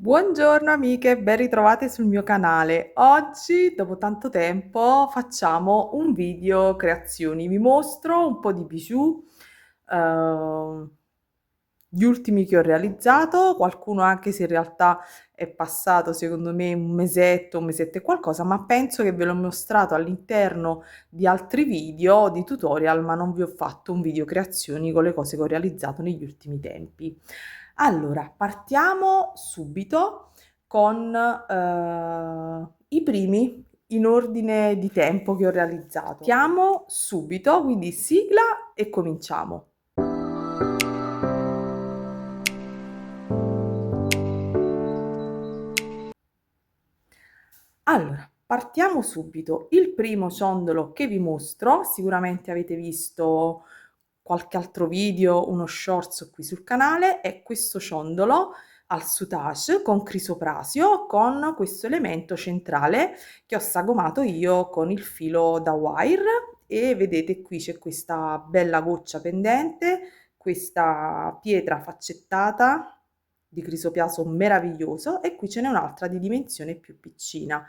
Buongiorno amiche, ben ritrovate sul mio canale. Oggi, dopo tanto tempo, facciamo un video creazioni. Vi mostro un po' di bijou, ehm, gli ultimi che ho realizzato, qualcuno anche se in realtà è passato secondo me un mesetto e qualcosa, ma penso che ve l'ho mostrato all'interno di altri video di tutorial, ma non vi ho fatto un video creazioni con le cose che ho realizzato negli ultimi tempi. Allora, partiamo subito con i primi in ordine di tempo che ho realizzato. Partiamo subito, quindi sigla e cominciamo. Allora, partiamo subito. Il primo ciondolo che vi mostro, sicuramente avete visto qualche altro video, uno shorts qui sul canale, è questo ciondolo al soutache con crisoprasio, con questo elemento centrale che ho sagomato io con il filo da wire e vedete qui c'è questa bella goccia pendente, questa pietra faccettata di crisopraso meraviglioso e qui ce n'è un'altra di dimensione più piccina.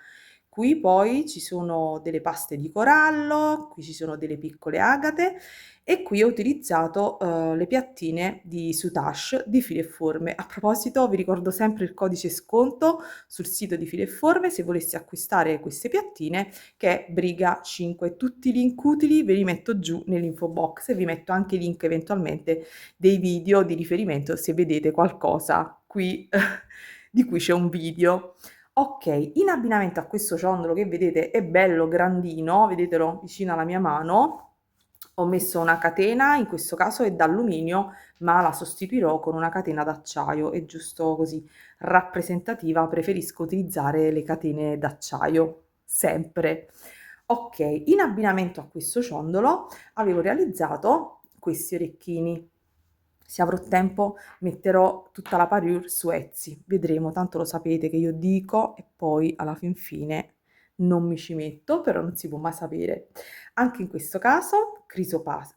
Qui poi ci sono delle paste di corallo, qui ci sono delle piccole agate e qui ho utilizzato le piattine di soutache di Fili e Forme. A proposito, vi ricordo sempre il codice sconto sul sito di Fili e Forme se volessi acquistare queste piattine, che è Briga5. Tutti i link utili ve li metto giù nell'info box e vi metto anche i link eventualmente dei video di riferimento se vedete qualcosa qui di cui c'è un video. Ok, in abbinamento a questo ciondolo che vedete è bello grandino, vedetelo vicino alla mia mano, ho messo una catena, in questo caso è d'alluminio, ma la sostituirò con una catena d'acciaio, è giusto così rappresentativa, preferisco utilizzare le catene d'acciaio, sempre. Ok, in abbinamento a questo ciondolo avevo realizzato questi orecchini. Se avrò tempo metterò tutta la parure su Etsy, vedremo, tanto lo sapete che io dico e poi alla fin fine non mi ci metto, però non si può mai sapere. Anche in questo caso crisoprasio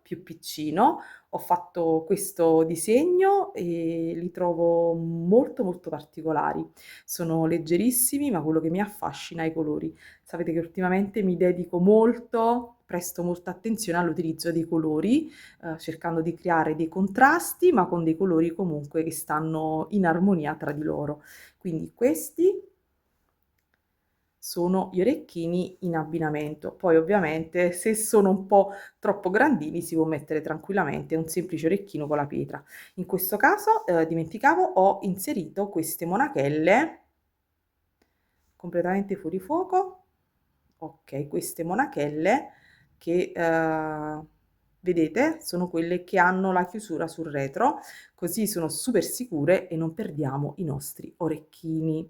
più piccino, ho fatto questo disegno e li trovo molto molto particolari. Sono leggerissimi, ma quello che mi affascina è i colori. Sapete che ultimamente mi dedico molto, presto molta attenzione all'utilizzo dei colori, cercando di creare dei contrasti, ma con dei colori comunque che stanno in armonia tra di loro. Quindi questi sono gli orecchini in abbinamento. Poi ovviamente se sono un po' troppo grandini si può mettere tranquillamente un semplice orecchino con la pietra. In questo caso, dimenticavo, ho inserito queste monachelle completamente fuori fuoco. Ok, queste monachelle che vedete sono quelle che hanno la chiusura sul retro, così sono super sicure e non perdiamo i nostri orecchini,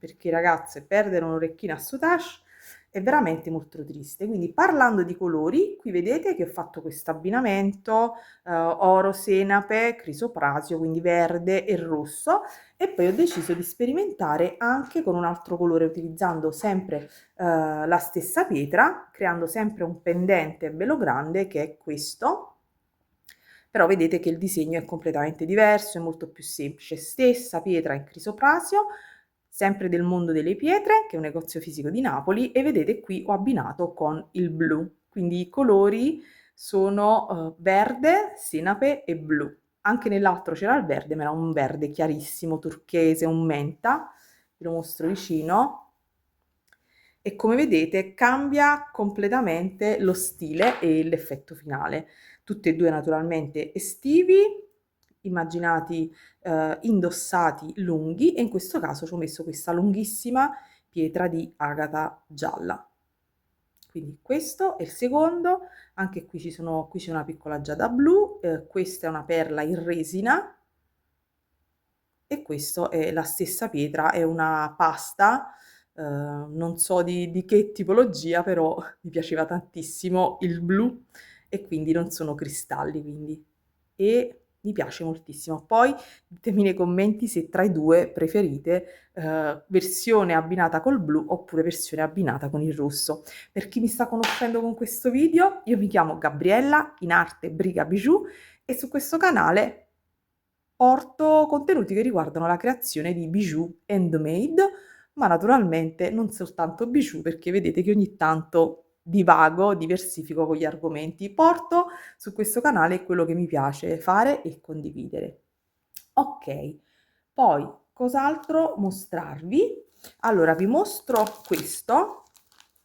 perché ragazze perdere un orecchino a soutache è veramente molto triste. Quindi parlando di colori, qui vedete che ho fatto questo abbinamento oro senape, crisoprasio, quindi verde e rosso, e poi ho deciso di sperimentare anche con un altro colore utilizzando sempre la stessa pietra, creando sempre un pendente bello grande che è questo. Però vedete che il disegno è completamente diverso, è molto più semplice. Stessa pietra in crisoprasio, sempre del Mondo delle Pietre, che è un negozio fisico di Napoli, e vedete qui ho abbinato con il blu. Quindi i colori sono verde, senape e blu. Anche nell'altro c'era il verde, ma era un verde chiarissimo, turchese, un menta. Vi lo mostro vicino. E come vedete cambia completamente lo stile e l'effetto finale. Tutti e due naturalmente estivi, immaginati indossati lunghi, e in questo caso ci ho messo questa lunghissima pietra di agata gialla. Quindi questo è il secondo, anche qui qui c'è una piccola giada blu, questa è una perla in resina e questa è la stessa pietra, è una pasta, non so di che tipologia, però mi piaceva tantissimo il blu e quindi non sono cristalli, quindi. E mi piace moltissimo. Poi ditemi nei commenti se tra i due preferite versione abbinata col blu oppure versione abbinata con il rosso. Per chi mi sta conoscendo con questo video, io mi chiamo Gabriella, in arte Briga Bijou, e su questo canale porto contenuti che riguardano la creazione di bijou handmade, ma naturalmente non soltanto bijou, perché vedete che ogni tanto divago, diversifico con gli argomenti. Porto su questo canale quello che mi piace fare e condividere. Ok, poi cos'altro mostrarvi? Allora, vi mostro questo,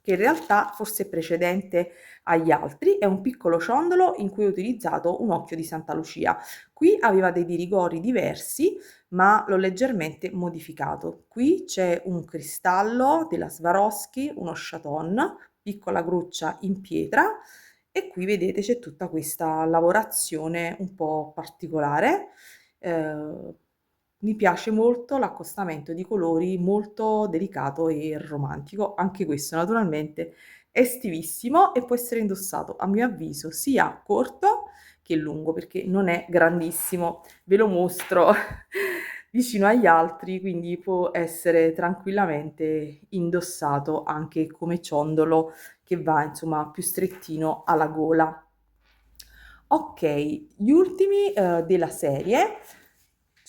che in realtà forse è precedente agli altri, è un piccolo ciondolo in cui ho utilizzato un occhio di Santa Lucia. Qui aveva dei rigori diversi, ma l'ho leggermente modificato. Qui c'è un cristallo della Swarovski, uno chaton, piccola gruccia in pietra, e qui vedete c'è tutta questa lavorazione un po' particolare. Mi piace molto l'accostamento di colori, molto delicato e romantico. Anche questo naturalmente è stivissimo e può essere indossato, a mio avviso, sia corto che lungo, perché non è grandissimo. Ve lo mostro vicino agli altri, quindi può essere tranquillamente indossato anche come ciondolo che va, insomma, più strettino alla gola. Ok, gli ultimi della serie.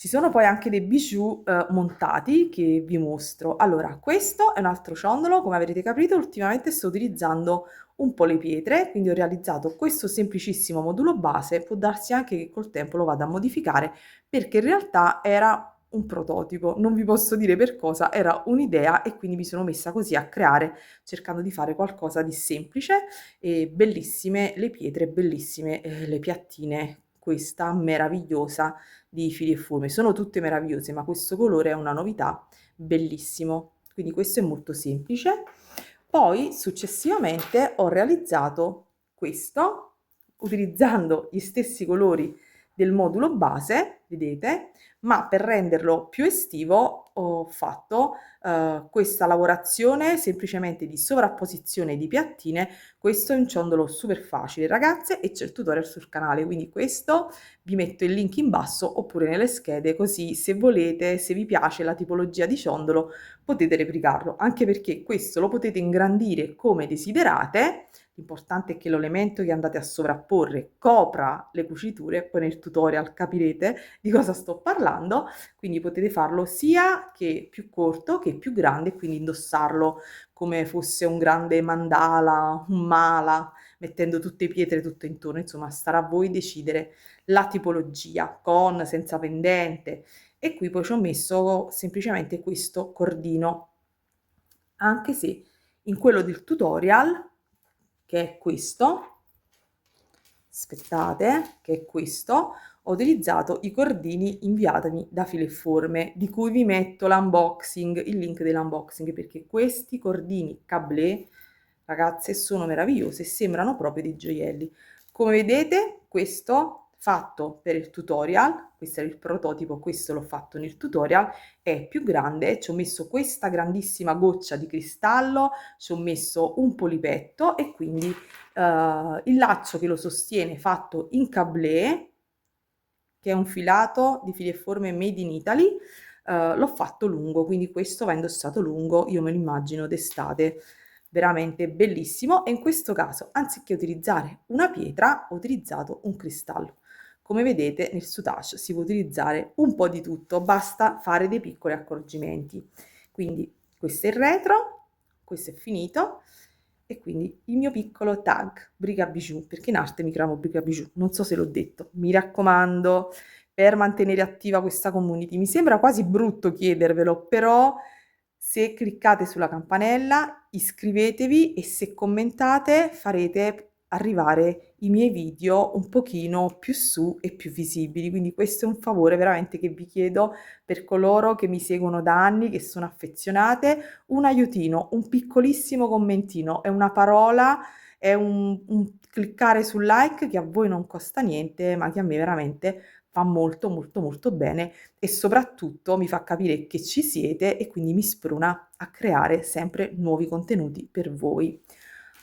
Ci sono poi anche dei bijou montati che vi mostro. Allora, questo è un altro ciondolo, come avrete capito, ultimamente sto utilizzando un po' le pietre, quindi ho realizzato questo semplicissimo modulo base, può darsi anche che col tempo lo vada a modificare, perché in realtà era un prototipo, non vi posso dire per cosa, era un'idea e quindi mi sono messa così a creare, cercando di fare qualcosa di semplice e bellissime le pietre, bellissime le piattine, questa meravigliosa di fili e forme. Sono tutte meravigliose, ma questo colore è una novità, bellissimo. Quindi questo è molto semplice. Poi successivamente ho realizzato questo utilizzando gli stessi colori del modulo base, vedete, ma per renderlo più estivo ho fatto questa lavorazione semplicemente di sovrapposizione di piattine. Questo è un ciondolo super facile, ragazze, e c'è il tutorial sul canale, quindi questo vi metto il link in basso oppure nelle schede, così se volete, se vi piace la tipologia di ciondolo, potete replicarlo, anche perché questo lo potete ingrandire come desiderate. L'importante è che l'elemento che andate a sovrapporre copra le cuciture, poi nel tutorial capirete di cosa sto parlando, quindi potete farlo sia che più corto che più grande, quindi indossarlo come fosse un grande mandala, un mala, mettendo tutte pietre tutto intorno, insomma starà a voi decidere la tipologia, con, senza pendente. E qui poi ci ho messo semplicemente questo cordino, anche se in quello del tutorial, che è questo, aspettate, che è questo, ho utilizzato i cordini inviatemi da Filo e Forme, di cui vi metto l'unboxing, il link dell'unboxing, perché questi cordini cablé, ragazze, sono meravigliosi e sembrano proprio dei gioielli. Come vedete, questo fatto per il tutorial, questo era il prototipo, questo l'ho fatto nel tutorial, è più grande, ci ho messo questa grandissima goccia di cristallo, ci ho messo un polipetto e quindi il laccio che lo sostiene fatto in cablé, che è un filato di fili e forme made in Italy, l'ho fatto lungo, quindi questo va indossato lungo, io me lo immagino d'estate, veramente bellissimo. E in questo caso, anziché utilizzare una pietra, ho utilizzato un cristallo. Come vedete nel soutache si può utilizzare un po' di tutto, basta fare dei piccoli accorgimenti. Quindi questo è il retro, questo è finito, e quindi il mio piccolo tag Briga Bijou, perché in arte mi chiamo Briga Bijou, non so se l'ho detto, mi raccomando, per mantenere attiva questa community. Mi sembra quasi brutto chiedervelo, però se cliccate sulla campanella, iscrivetevi e se commentate farete arrivare i miei video un pochino più su e più visibili. Quindi questo è un favore veramente che vi chiedo per coloro che mi seguono da anni, che sono affezionate, un aiutino, un piccolissimo commentino, è una parola, è un cliccare sul like che a voi non costa niente, ma che a me veramente fa molto molto molto bene e soprattutto mi fa capire che ci siete e quindi mi sprona a creare sempre nuovi contenuti per voi.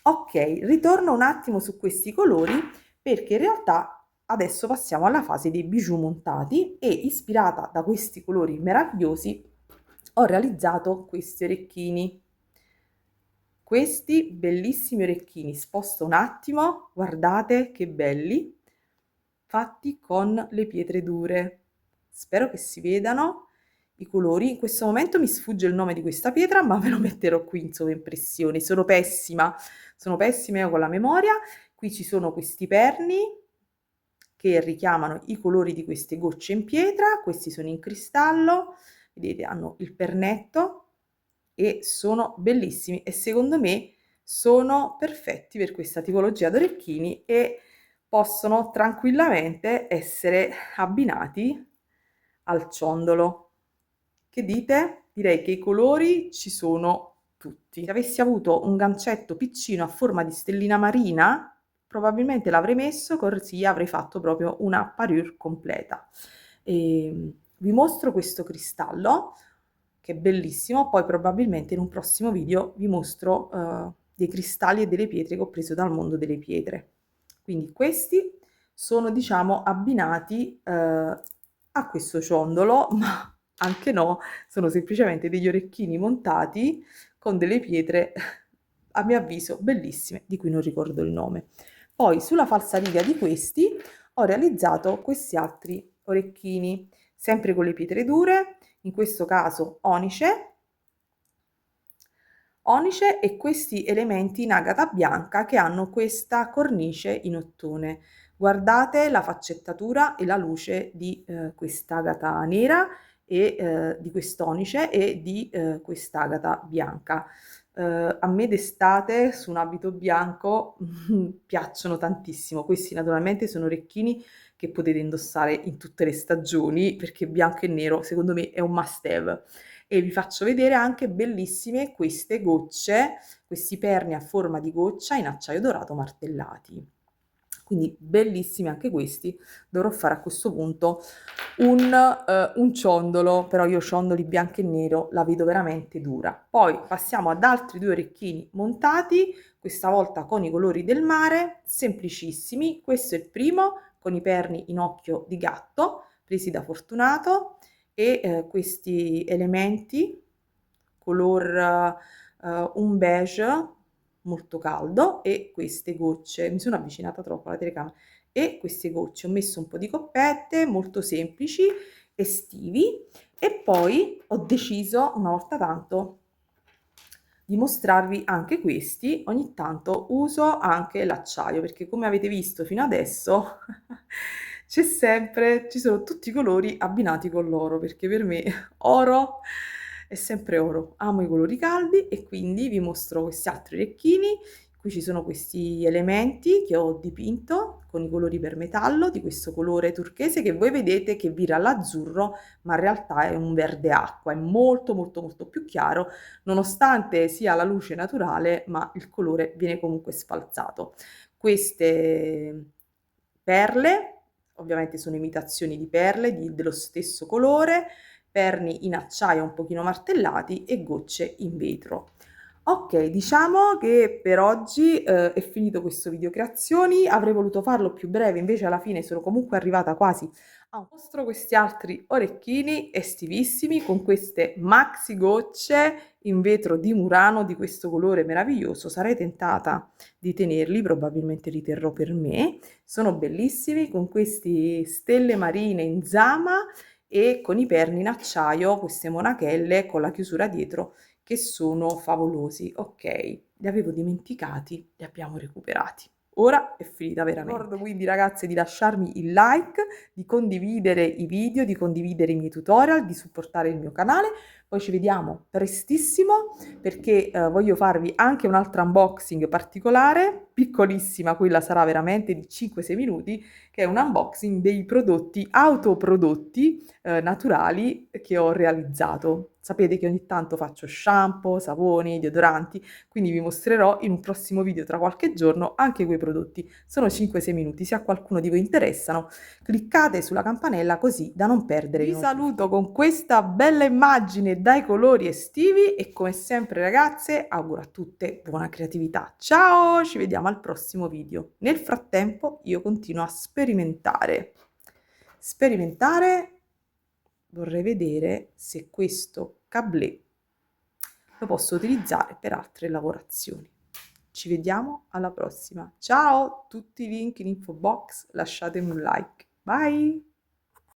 Ok, ritorno un attimo su questi colori perché in realtà adesso passiamo alla fase dei bijou montati e ispirata da questi colori meravigliosi ho realizzato questi orecchini. Questi bellissimi orecchini, sposto un attimo, guardate che belli, fatti con le pietre dure. spero che si vedano i colori. In questo momento mi sfugge il nome di questa pietra, ma ve lo metterò qui in sovraimpressione. Sono pessima io con la memoria. Qui ci sono questi perni che richiamano i colori di queste gocce in pietra, questi sono in cristallo, vedete hanno il pernetto e sono bellissimi e secondo me sono perfetti per questa tipologia d'orecchini e possono tranquillamente essere abbinati al ciondolo. Che dite? Direi che i colori ci sono tutti. Se avessi avuto un gancetto piccino a forma di stellina marina, probabilmente l'avrei messo, così avrei fatto proprio una parure completa. Vi mostro questo cristallo che è bellissimo, poi probabilmente in un prossimo video vi mostro dei cristalli e delle pietre che ho preso dal mondo delle pietre. Quindi questi sono diciamo abbinati a questo ciondolo, ma anche no, sono semplicemente degli orecchini montati con delle pietre a mio avviso bellissime, di cui non ricordo il nome. Poi sulla falsariga di questi ho realizzato questi altri orecchini, sempre con le pietre dure, in questo caso onice e questi elementi in agata bianca che hanno questa cornice in ottone. Guardate la faccettatura e la luce di quest'agata nera e di quest'onice e di quest'agata bianca. A me d'estate su un abito bianco piacciono tantissimo. Questi naturalmente sono orecchini che potete indossare in tutte le stagioni perché bianco e nero secondo me è un must have. E vi faccio vedere anche bellissime queste gocce, questi perni a forma di goccia in acciaio dorato martellati. Quindi bellissimi anche questi. Dovrò fare a questo punto un ciondolo, però io ciondoli bianco e nero la vedo veramente dura. Poi passiamo ad altri due orecchini montati, questa volta con i colori del mare, semplicissimi. Questo è il primo con i perni in occhio di gatto, presi da Fortunato e questi elementi color un beige molto caldo e queste gocce, mi sono avvicinata troppo alla telecamera, e queste gocce ho messo un po' di coppette molto semplici, estivi, e poi ho deciso una volta tanto di mostrarvi anche questi. Ogni tanto uso anche l'acciaio perché come avete visto fino adesso ci sono tutti i colori abbinati con l'oro, perché per me oro è sempre oro, amo i colori caldi e quindi vi mostro questi altri orecchini. Qui ci sono questi elementi che ho dipinto con i colori per metallo di questo colore turchese che voi vedete che vira all'azzurro, ma in realtà è un verde acqua, è molto molto molto più chiaro nonostante sia la luce naturale, ma il colore viene comunque sfalsato. Queste perle ovviamente sono imitazioni di perle dello stesso colore, perni in acciaio un pochino martellati e gocce in vetro. Ok, diciamo che per oggi è finito questo video creazioni, avrei voluto farlo più breve, invece alla fine sono comunque arrivata quasi a mostro questi altri orecchini estivissimi con queste maxi gocce in vetro di Murano di questo colore meraviglioso. Sarei tentata di tenerli, probabilmente li terrò per me. Sono bellissimi con queste stelle marine in zama e con i perni in acciaio, queste monachelle con la chiusura dietro che sono favolosi. Ok, li avevo dimenticati, li abbiamo recuperati. Ora è finita veramente. Ricordo quindi ragazze di lasciarmi il like, di condividere i video, di condividere i miei tutorial, di supportare il mio canale. Poi ci vediamo prestissimo perché voglio farvi anche un altro unboxing particolare, piccolissima, quella sarà veramente di 5-6 minuti, che è un unboxing dei prodotti autoprodotti naturali che ho realizzato. Sapete che ogni tanto faccio shampoo, saponi, deodoranti, quindi vi mostrerò in un prossimo video tra qualche giorno anche quei prodotti. Sono 5-6 minuti, se a qualcuno di voi interessano, cliccate sulla campanella così da non perdere. Vi saluto con questa bella immagine dai colori estivi e come sempre ragazze auguro a tutte buona creatività. Ciao, ci vediamo al prossimo video. Nel frattempo io continuo a sperimentare. Vorrei vedere se questo cablé lo posso utilizzare per altre lavorazioni. Ci vediamo alla prossima. Ciao, tutti i link in info box, lasciatemi un like. Bye!